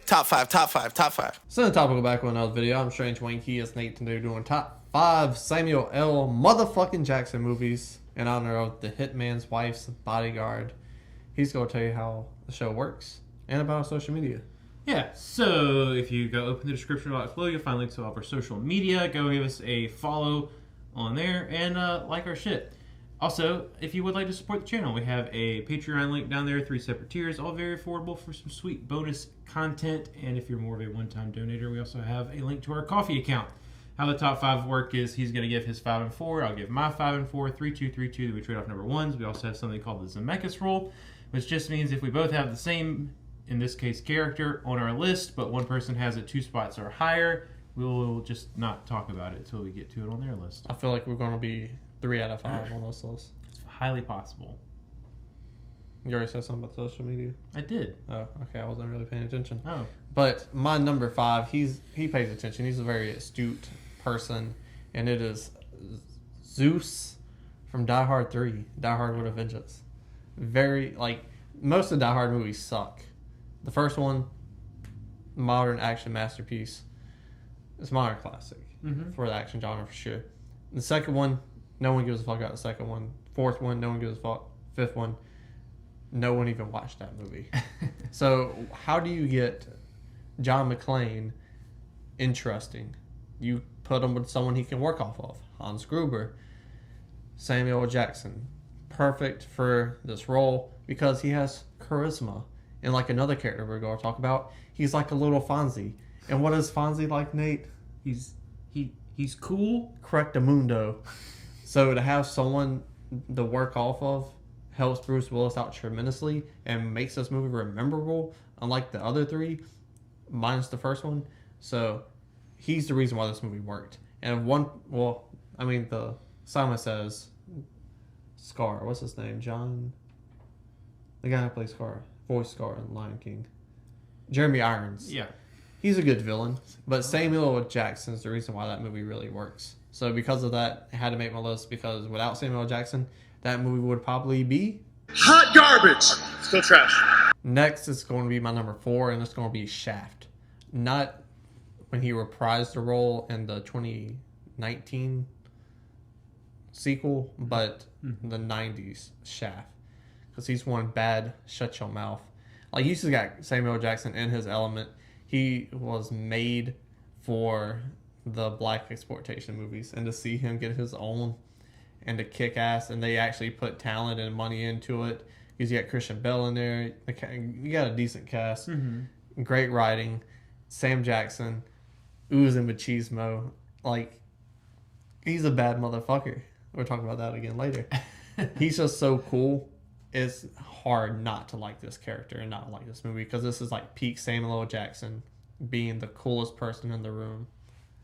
Top five, top five, top five. So the topic back with another video. I'm Strange Wang. He is Nate today doing top 5 Samuel L. motherfucking Jackson movies in honor of the Hitman's Wife's Bodyguard. He's going to tell you how the show works and about our social media. Yeah, so if you go open the description box below, you'll find links to all of our social media. Go give us a follow on there and like our shit. Also, if you would like to support the channel, we have a Patreon link down there, 3 separate tiers, all very affordable for some sweet bonus content. And if you're more of a one-time donator, we also have a link to our coffee account. How the top 5 work is he's going to give his 5 and 4. I'll give my 5 and 4, 3, 2, 3, 2. We trade off number ones. We also have something called the Zemeckis rule, which just means if we both have the same, in this case, character on our list, but one person has it 2 spots or higher, we'll just not talk about it until we get to it on their list. I feel like we're going to be 3 out of 5 on this list. It's highly possible. You already said something about social media? I did. Oh, okay. I wasn't really paying attention. Oh. But my number 5, he pays attention. He's a very astute person, and it is Zeus from Die Hard 3, Die Hard with a Vengeance. Very, most of the Die Hard movies suck. The first one, modern action masterpiece. It's a modern classic for the action genre for sure. The second one, no one gives a fuck about the second one. Fourth one, no one gives a fuck. Fifth one, no one even watched that movie. So how do you get John McClane interesting? You put him with someone he can work off of. Hans Gruber, Samuel L. Jackson. Perfect for this role because he has charisma. And like another character we're going to talk about, he's like a little Fonzie. And what is Fonzie like, Nate? He's cool. Correctamundo. So to have someone to work off of helps Bruce Willis out tremendously and makes this movie rememberable, unlike the other 3, minus the first one. So he's the reason why this movie worked. And the Simon Says Scar, what's his name? John? The guy who plays Scar, voice Scar in Lion King. Jeremy Irons. Yeah. He's a good villain, but Samuel L. Jackson is the reason why that movie really works. So because of that, I had to make my list because without Samuel L. Jackson, that movie would probably be Hot garbage. Still trash. Next, it's going to be my number 4, and it's going to be Shaft. Not when he reprised the role in the 2019 sequel, but the 90s Shaft. Because he's one bad, shut your mouth. Like, you just got Samuel L. Jackson in his element. He was made for the black exploitation movies, and to see him get his own and to kick ass, and they actually put talent and money into it because you got Christian Bale in there. You got a decent cast, great writing. Sam Jackson, oozing machismo, he's a bad motherfucker. We'll talk about that again later. He's just so cool. It's hard not to like this character and not like this movie because this is like peak Samuel L. Jackson being the coolest person in the room,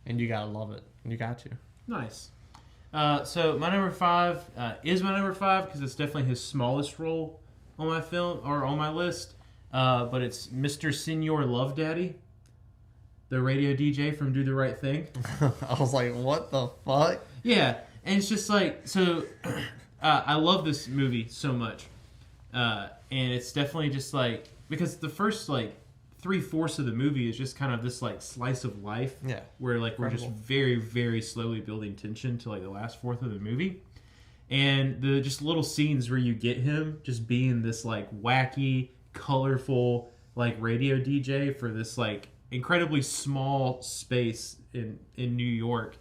and you gotta love it. You got to. Nice. So my number 5 is my number 5 because it's definitely his smallest role on my film or on my list. But it's Mr. Senior Love Daddy, the radio DJ from Do the Right Thing. I was like, what the fuck? Yeah, and it's just like so. I love this movie so much, and it's definitely just like because the first 3/4 of the movie is just kind of this slice of life, where we're just very, very slowly building tension to the last fourth of the movie, and the just little scenes where you get him just being this wacky, colorful radio DJ for this incredibly small space in New York.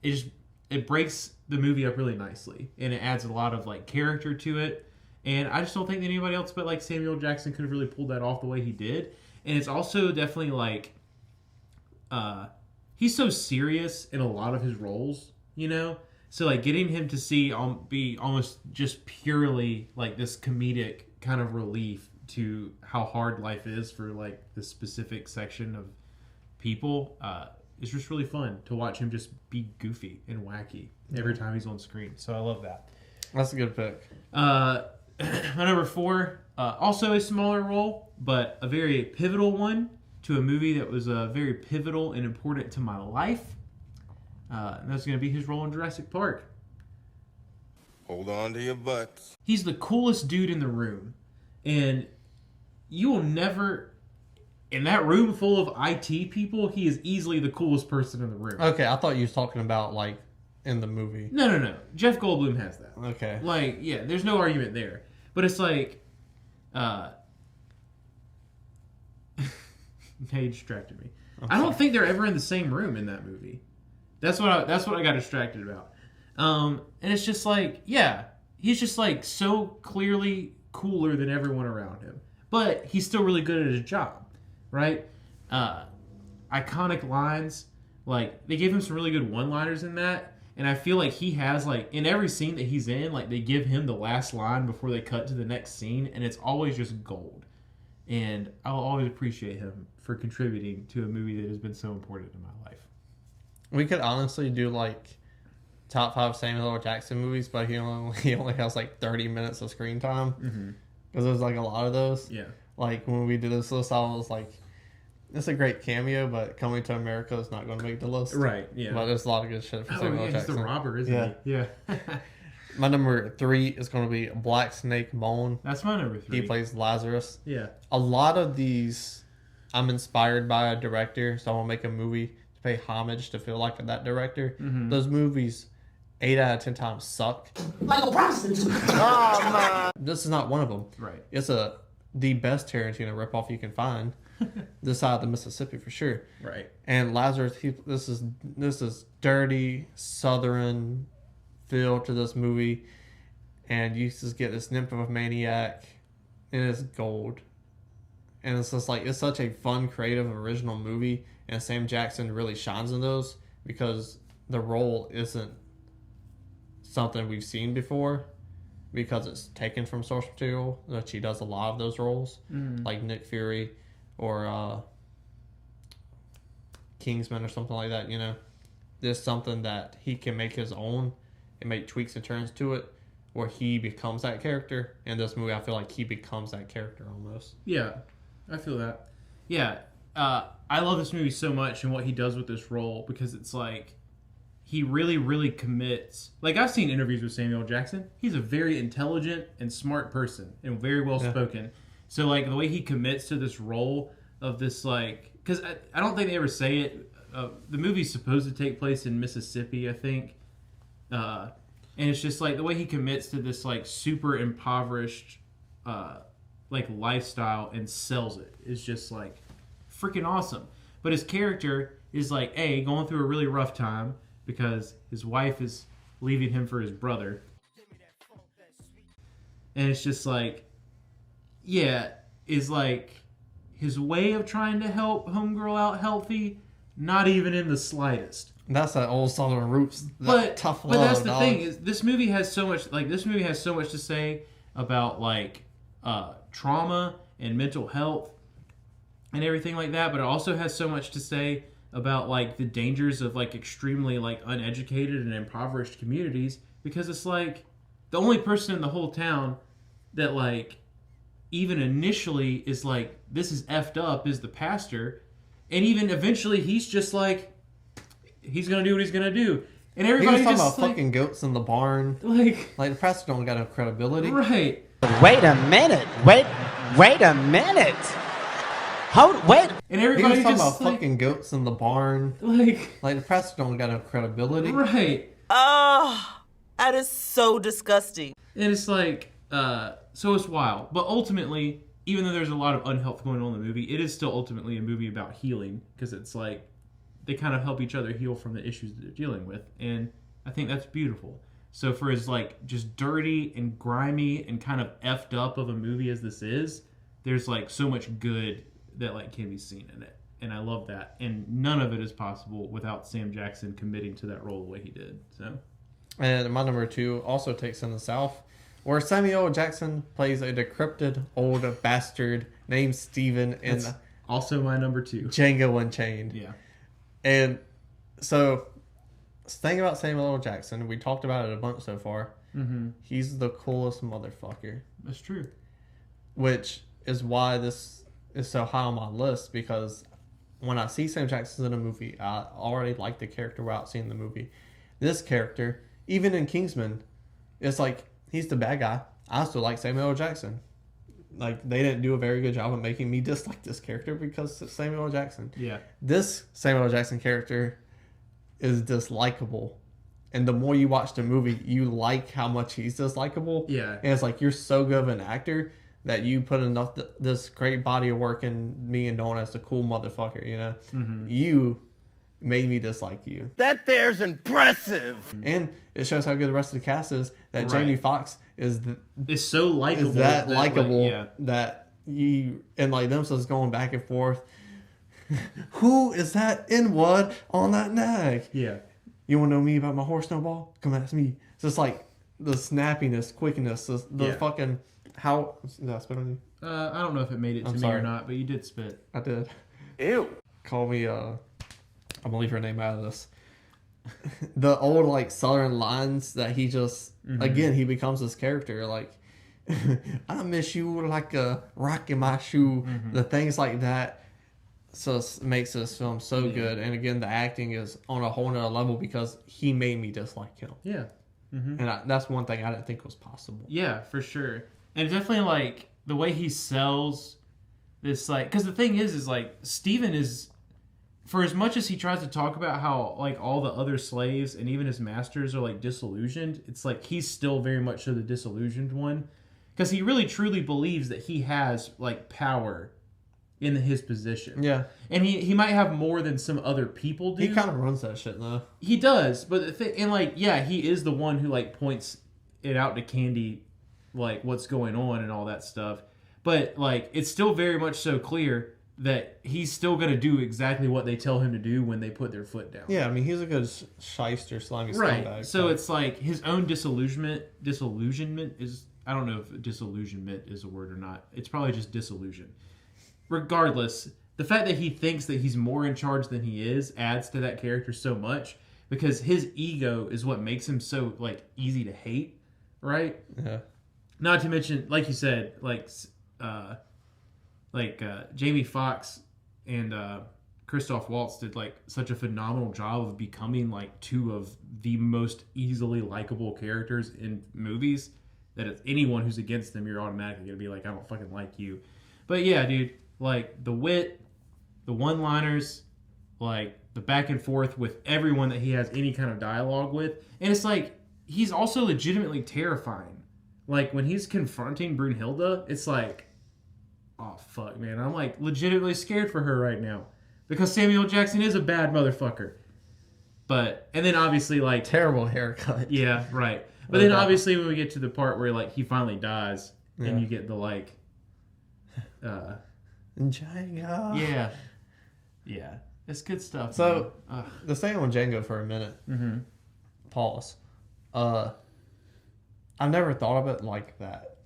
It breaks the movie up really nicely, and it adds a lot of character to it. And I just don't think that anybody else but Samuel Jackson could have really pulled that off the way he did. And it's also definitely he's so serious in a lot of his roles, you know? So getting him to be almost just purely this comedic kind of relief to how hard life is for this specific section of people, it's just really fun to watch him just be goofy and wacky every time he's on screen. So I love that. That's a good pick. My number 4, also a smaller role, but a very pivotal one to a movie that was very pivotal and important to my life. And that's going to be his role in Jurassic Park. Hold on to your butts. He's the coolest dude in the room. And you will never in that room full of IT people, he is easily the coolest person in the room. Okay, I thought you was talking about like in the movie. No. Jeff Goldblum has that. Okay. Like, yeah, there's no argument there. But it's like, now you distracted me. I don't think they're ever in the same room in that movie. That's what I got distracted about. And it's just like, yeah, he's just like so clearly cooler than everyone around him. But he's still really good at his job, right? Iconic lines. Like, they gave him some really good one-liners in that. And I feel like he has, like, in every scene that he's in, like, they give him the last line before they cut to the next scene. And it's always just gold. And I'll always appreciate him for contributing to a movie that has been so important in my life. We could honestly do, like, top 5 Samuel L. Jackson movies, but he only has, like, 30 minutes of screen time. Because there's, like, a lot of those. Yeah. Like, when we did this list, I was like, it's a great cameo, but Coming to America is not going to make the list. Right, yeah. But there's a lot of good shit for Samuel L. He's Jackson. the robber, isn't he? Yeah. My number 3 is going to be Black Snake Moan. That's my number 3. He plays Lazarus. Yeah. A lot of these, I'm inspired by a director, so I want to make a movie to pay homage to feel like that director. Those movies, 8 out of 10 times suck. Like a prostitute. Oh, man. This is not one of them. Right. It's the best Tarantino ripoff you can find. This side of the Mississippi for sure. Right. And Lazarus, this is dirty Southern feel to this movie, and you just get this nymph of a maniac, and it's gold. And it's just like, it's such a fun, creative, original movie, and Sam Jackson really shines in those because the role isn't something we've seen before, because it's taken from source material, which he does a lot of those roles, like Nick Fury or Kingsman or something like that, you know. There's something that he can make his own and make tweaks and turns to it where he becomes that character. In this movie, I feel like he becomes that character almost. Yeah, I feel that. Yeah, I love this movie so much and what he does with this role because it's like he really, really commits. Like, I've seen interviews with Samuel L. Jackson. He's a very intelligent and smart person and very well spoken. So, like, the way he commits to this role of this, like, because I don't think they ever say it. The movie's supposed to take place in Mississippi, I think. And it's just, like, the way he commits to this, like, super impoverished, like, lifestyle and sells it is just, like, freaking awesome. But his character is, like, going through a really rough time because his wife is leaving him for his brother. And it's just, like, yeah, is like his way of trying to help homegirl out healthy, not even in the slightest. That's that old Southern roots. But tough love. But that's the dog. thing is this movie has so much to say about like trauma and mental health and everything like that. But it also has so much to say about like the dangers of like extremely like uneducated and impoverished communities, because it's like the only person in the whole town that like even initially is like, this is effed up, is the pastor. And even eventually he's just like, he's going to do what he's going to do. And He everybody was talking just about like, fucking goats in the barn. like Like, the pastor don't got no credibility. right. Wait a minute. Wait a minute. Wait. And He everybody was talking just about like, fucking goats in the barn. like, Like, the pastor don't got no credibility. right. Oh, that is so disgusting. And it's like, so it's wild. But ultimately, even though there's a lot of unhealth going on in the movie, it is still ultimately a movie about healing, because it's like they kind of help each other heal from the issues that they're dealing with. And I think that's beautiful. So for as like just dirty and grimy and kind of effed up of a movie as this is, there's like so much good that like can be seen in it. And I love that. And none of it is possible without Sam Jackson committing to that role the way he did. So, And my number 2 also takes in the South, where Samuel L. Jackson plays a decrepit old bastard named Steven in that's also my number 2. Django Unchained. Yeah. And so, thing about Samuel L. Jackson, we talked about it a bunch so far. Mm-hmm. He's the coolest motherfucker, That's true. which is why this is so high on my list, because when I see Sam Jackson in a movie, I already like the character without seeing the movie. This character, even in Kingsman, it's like, he's the bad guy. I still like Samuel L. Jackson. like they didn't do a very good job of making me dislike this character because it's Samuel L. Jackson. Yeah. This Samuel L. Jackson character is dislikable. And the more you watch the movie, you like how much he's dislikable. Yeah. And it's like you're so good of an actor that you put enough this great body of work in me and Dawn as the cool motherfucker, you know? Mm-hmm. You made me dislike you. That there's impressive. And it shows how good the rest of the cast is. That Right. Jamie Foxx is It's so likable. is that like, likable yeah. that you and like them just going back and forth. Who is that N-word on that neck? Yeah. You want to know me about my horse snowball? Come ask me. It's just like the snappiness, quickness, the Yeah. fucking how. Did I spit on you? I don't know if it made it to I'm me sorry. or not, but you did spit. I did. Ew. Call me. I'm gonna leave her name out of this. The old like Southern lines that he just again he becomes this character like. I miss you like a rock in my shoe. The things like that just makes this film so good. And again, the acting is on a whole nother level because he made me dislike him. Yeah. And that's one thing I didn't think was possible. Yeah, for sure. And definitely like the way he sells this, like, because the thing is like Steven is, for as much as he tries to talk about how like all the other slaves and even his masters are like disillusioned, it's like he's still very much so the disillusioned one, because he really truly believes that he has like power in his position. Yeah. And he might have more than some other people do. He kind of runs that shit though. He does, but and like, yeah, he is the one who like points it out to Candy, like what's going on and all that stuff. But like, it's still very much so clear that he's still gonna do exactly what they tell him to do when they put their foot down. Yeah, I mean he's a good shyster, slimy Right. scumbag. So but- it's like his own disillusionment is, I don't know if disillusionment is a word or not. It's probably just disillusion. Regardless, the fact that he thinks that he's more in charge than he is adds to that character so much, because his ego is what makes him so like easy to hate, right? yeah. Not to mention, like you said, Jamie Foxx and Christoph Waltz did like such a phenomenal job of becoming like two of the most easily likable characters in movies, that if anyone who's against them, you're automatically gonna be like, I don't fucking like you. But yeah, dude, like the wit, the one-liners, like the back and forth with everyone that he has any kind of dialogue with, and it's like he's also legitimately terrifying. Like when he's confronting Brunhilde, it's like, oh fuck, man, I'm like legitimately scared for her right now, because Samuel Jackson is a bad motherfucker. But and then obviously like Terrible haircut. yeah, right. But then obviously when we get to the part where like he finally dies, Yeah. and you get the like, Django. yeah, it's good stuff. So man. Ugh. the staying on Django for a minute. Mm-hmm. Pause. I've never thought of it like that.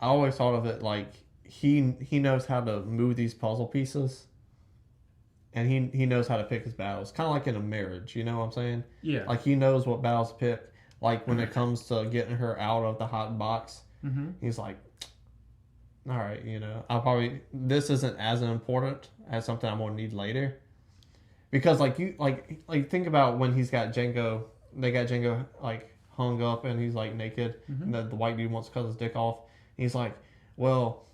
I always thought of it like he knows how to move these puzzle pieces, and he knows how to pick his battles. Kind of like in a marriage, you know what I'm saying? Yeah. Like he knows what battles to pick. Like when it comes to getting her out of the hot box, he's like, all right, you know, this isn't as important as something I'm gonna need later. Because like think about when they got Django like hung up and he's like naked, and the white dude wants to cut his dick off. And he's like, well,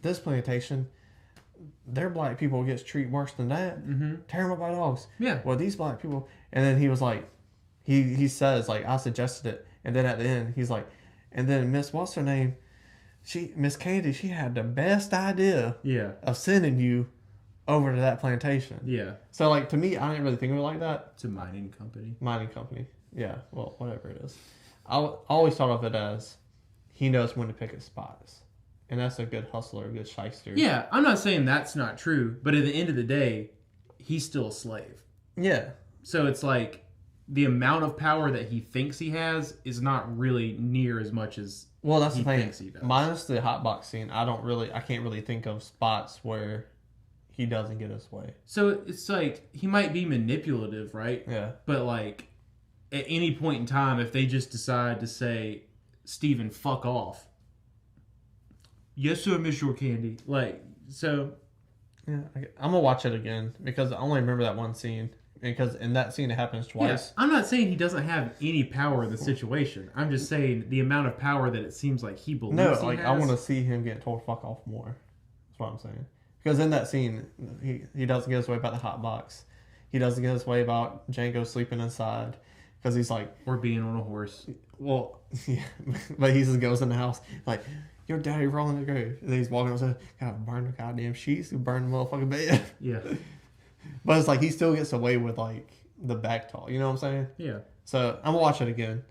this plantation, their black people gets treated worse than that. Tear them up by dogs. Yeah. Well, these black people, and then he was like, he says like, I suggested it, and then at the end he's like, and then Miss what's her name, Miss Candy, she had the best idea Yeah. of sending you over to that plantation. Yeah. So like to me, I didn't really think of it like that. It's a mining company. Mining company. Yeah, well, whatever it is. I always thought of it as he knows when to pick his spots. And that's a good hustler, a good shyster. Yeah, I'm not saying that's not true, but at the end of the day, he's still a slave. Yeah. So it's like the amount of power that he thinks he has is not really near as much as Well, that's he the thing. thinks he does. Minus the hotbox scene, I can't really think of spots where he doesn't get his way. So it's like he might be manipulative, right? Yeah. But like at any point in time, if they just decide to say, Steven, fuck off. Yes, sir, Miss Your Candy. Like, so. Yeah. I'm going to watch it again because I only remember that one scene. because in that scene it happens twice. Yes. I'm not saying he doesn't have any power in the situation. I'm just saying the amount of power that it seems like he believes No, he like has. I want to see him get told fuck off more. That's what I'm saying. Because in that scene, he doesn't get his way about the hot box. He doesn't get his way about Django sleeping inside. Because he's like... Or being on a horse. Well, yeah. But he just goes in the house like, your daddy rolling the grave. And then he's walking outside, gotta burn the goddamn sheets, burn the motherfucking bed. Yeah. But it's like he still gets away with like the back talk. You know what I'm saying? Yeah. So I'm gonna watch it again.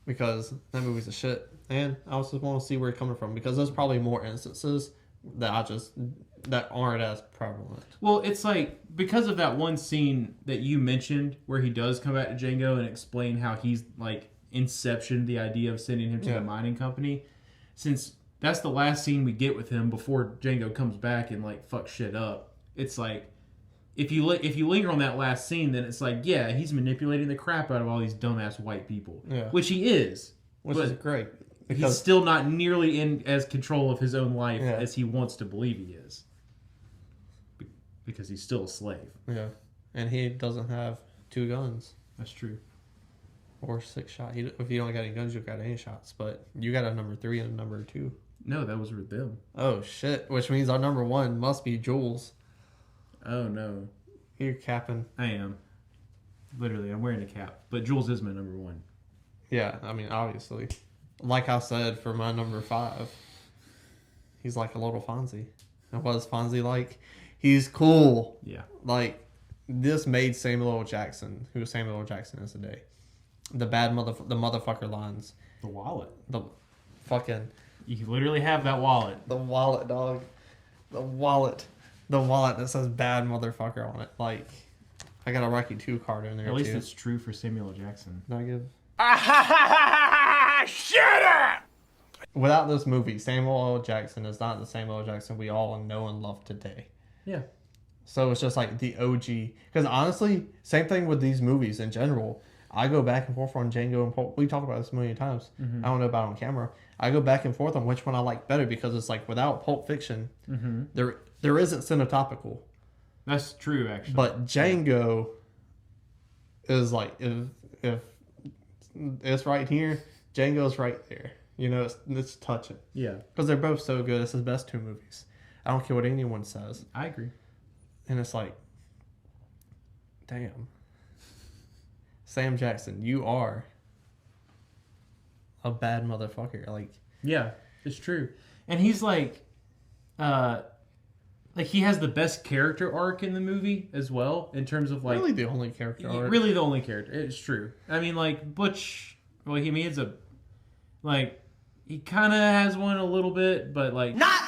Because that movie's a shit. And I also want to see where it's coming from. Because there's probably more instances that aren't as prevalent. Well, it's like, because of that one scene that you mentioned where he does come back to Django and explain how he's like inceptioned the idea of sending him to the mining company, since that's the last scene we get with him before Django comes back and like fucks shit up. It's like, if you linger on that last scene, then it's like, yeah, he's manipulating the crap out of all these dumbass white people, which he is, which is great. Because he's still not nearly in as control of his own life as he wants to believe he is. Because he's still a slave. Yeah. And he doesn't have 2 guns. That's true. Or 6 shots. If you don't got any guns, you got any shots. But you got a number 3 and a number 2. No, that was with them. Oh, shit. Which means our number 1 must be Jules. Oh, no. You're capping. I am. Literally, I'm wearing a cap. But Jules is my number 1. Yeah, I mean, obviously. Like I said, for my number 5, he's like a little Fonzie. And what is Fonzie like? He's cool. Yeah. Like, this made Samuel L. Jackson, who Samuel L. Jackson is today. The motherfucker lines. The wallet. The fucking... You literally have that wallet. The wallet, dog. The wallet. The wallet that says bad motherfucker on it. Like, I got a Rocky 2 card in there, At least too. it's true for Samuel L. Jackson. Negative. Shut up! Without this movie, Samuel L. Jackson is not the Samuel L. Jackson we all know and love today. Yeah. So it's just like the OG. Because honestly, same thing with these movies in general. I go back and forth on Django and Pulp. We talked about this a million times. I don't know about it on camera. I go back and forth on which one I like better because it's like without Pulp Fiction, there isn't Cinetopical. That's true, actually. But Django is like, if it's right here, Django's right there. You know, it's touching. Yeah. Because they're both so good. It's his best 2 movies. I don't care what anyone says. I agree. And it's like, damn. Sam Jackson, you are a bad motherfucker. Like, yeah, it's true. And he's like he has the best character arc in the movie as well, in terms of like really the only character arc. Really the only character. It's true. I mean, like Butch. Well, he means he kind of has one a little bit, but like Not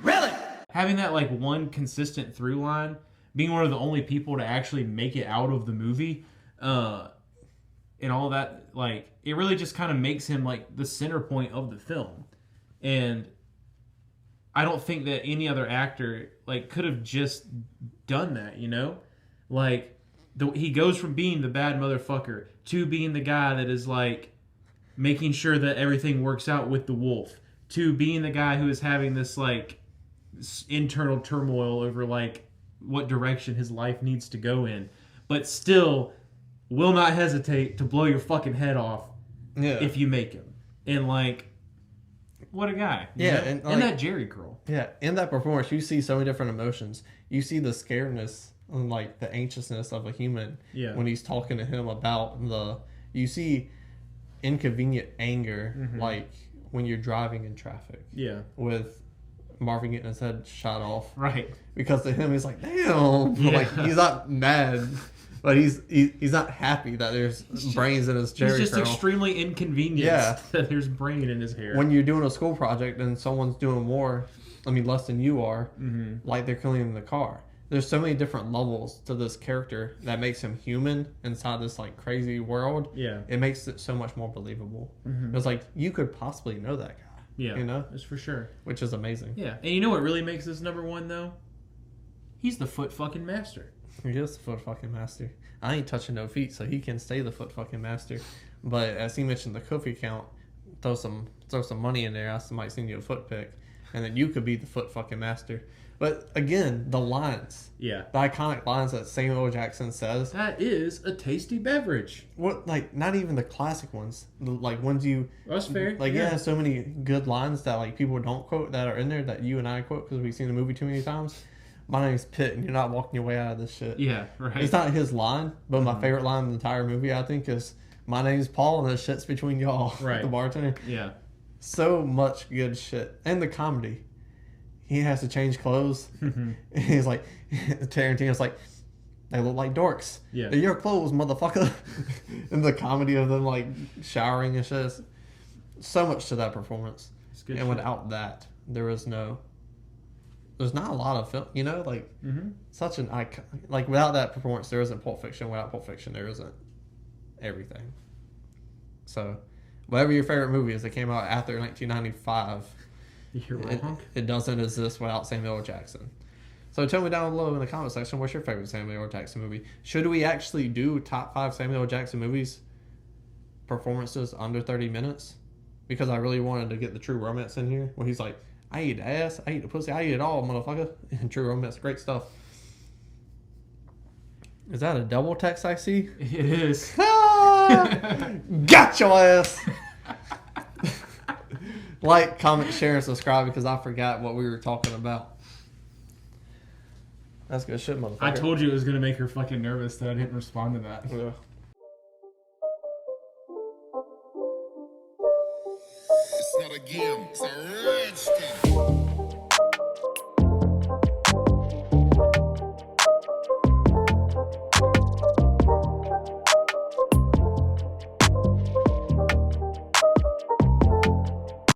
really! having that like one consistent through line, being one of the only people to actually make it out of the movie, and all that, like, it really just kind of makes him like the center point of the film. And I don't think that any other actor like could have just done that, you know? Like, he goes from being the bad motherfucker to being the guy that is like making sure that everything works out with the wolf, to being the guy who is having this like internal turmoil over like what direction his life needs to go in, but still will not hesitate to blow your fucking head off if you make him. And like, what a guy. You know? And that Jerry girl. Yeah, in that performance, you see so many different emotions. You see the scaredness and like the anxiousness of a human when he's talking to him about you see inconvenient anger, like when you're driving in traffic. Yeah. With Marvin getting his head shot off. Right. Because to him, he's like, damn. Yeah. Like, he's not mad, but he's not happy that there's brains in his Jerry He's just curl. Extremely inconvenienced that there's brain in his hair. When you're doing a school project and someone's doing less than you are, like they're killing in the car. There's so many different levels to this character that makes him human inside this like crazy world. Yeah. It makes it so much more believable. It's like, you could possibly know that guy. Yeah. You know? That's for sure. Which is amazing. Yeah. And you know what really makes this number 1 though? He's the foot fucking master. He is the foot fucking master. I ain't touching no feet, so he can stay the foot fucking master. But as he mentioned the Kofi count, throw some money in there. I might send you a foot pick. and then you could be the foot fucking master. But again, the lines, Yeah. the iconic lines that Samuel L. Jackson says. That is a tasty beverage. What, like, not even the classic ones, like ones you. That's fair. Like, yeah, so many good lines that like people don't quote that are in there that you and I quote because we've seen the movie too many times. My name's Pitt, and you're not walking your way out of this shit. Yeah, right. It's not his line, but my favorite line in the entire movie, I think, is "My name's Paul, and the shit's between y'all." Right. The bartender. Yeah. So much good shit, and the comedy. He has to change clothes. He's like, Tarantino's like, they look like dorks. Yeah. They're your clothes, motherfucker. And the comedy of them like showering and shit. So much to that performance. It's good. And shit. without that, there's not a lot of film, like such an icon. Like without that performance, there isn't Pulp Fiction. Without Pulp Fiction, there isn't everything. So, whatever your favorite movie is that came out after 1995, You're wrong. it doesn't exist without Samuel L. Jackson. So tell me down below in the comment section, what's your favorite Samuel L. Jackson movie? Should we actually do top 5 Samuel L. Jackson movies performances under 30 minutes? Because I really wanted to get the True Romance in here, where he's like, I eat ass, I eat the pussy, I eat it all, motherfucker. And True Romance, great stuff. Is that a double text I see? It is. Got your ass! Like, comment, share, and subscribe because I forgot what we were talking about. That's good shit, motherfucker. I told you it was going to make her fucking nervous that I didn't respond to that. Yeah.